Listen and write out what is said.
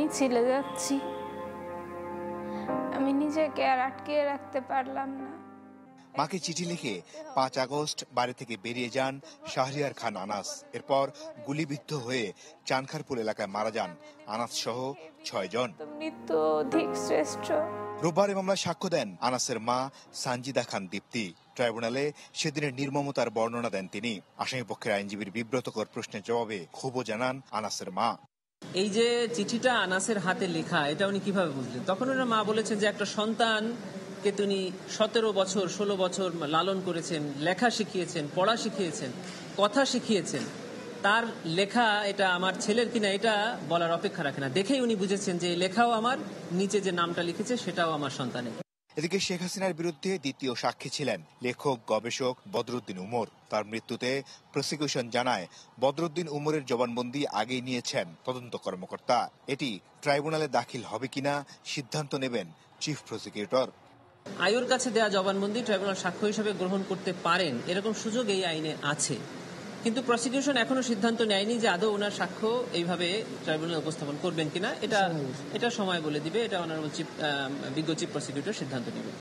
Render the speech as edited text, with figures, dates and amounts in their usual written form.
মিছিলে যাচ্ছি, আমি নিজেকে আর আটকে রাখতে পারলাম না। মাকে চিঠি লিখে 5 আগস্ট বাড়ি থেকে বেরিয়ে যান শাহরিয়ার খান আনাস। এরপর গুলিবিদ্ধ হয়ে চানখারপুল এলাকায় মারা যান আনাস সহ 6 জন। মৃত্যু অধিক শ্রেষ্ঠ। রোববার এ মামলায় সাক্ষ্য দেন আনাসের মা সানজিদা খান দীপ্তি। ট্রাইব্যুনালে সেদিনের নির্মমতার বর্ণনা দেন তিনি। আসামিপক্ষের আইনজীবীর বিব্রতকর প্রশ্নের জবাবে ক্ষোভও জানান আনাসের মা। এই যে চিঠিটা আনাসের হাতে লেখা, এটা উনি কিভাবে বুঝলেন? তখন ওনার মা বলেছেন যে একটা সন্তানকে তিনি 17 বছর 16 বছর লালন করেছেন, লেখা শিখিয়েছেন, পড়া শিখিয়েছেন, কথা শিখিয়েছেন। তার লেখা এটা আমার ছেলের কিনা এটা বলার অপেক্ষা রাখে না, দেখেই উনি বুঝেছেন যে লেখাও আমার, নিচে যে নামটা লিখেছে সেটাও আমার সন্তানের। এদিকে শেখ হাসিনার বিরুদ্ধে দ্বিতীয় সাক্ষী ছিলেন লেখক গবেষক বদরুদ্দিন উমর। তার মৃত্যুতে প্রসিকিউশন জানায় বদরুদ্দিন উমরের জবানবন্দি আগেই নিয়েছেন তদন্ত কর্মকর্তা। এটি ট্রাইব্যুনালে দাখিল হবে কিনা সিদ্ধান্ত নেবেন চিফ প্রসিকিউটর। আইওর কাছে দেয়া জবানবন্দি ট্রাইব্যুনাল সাক্ষ্য হিসেবে গ্রহণ করতে পারেন, এরকম সুযোগ এই আইনে আছে। কিন্তু প্রসিকিউশন এখনো সিদ্ধান্ত নেয়নি যে আদৌ ওনার সাক্ষ্য এইভাবে ট্রাইব্যুনালে উপস্থাপন করবেন কিনা। এটা সময় বলে দিবে, এটা অনারেবল বিজ্ঞ চিফ প্রসিকিউটর সিদ্ধান্ত নেবে।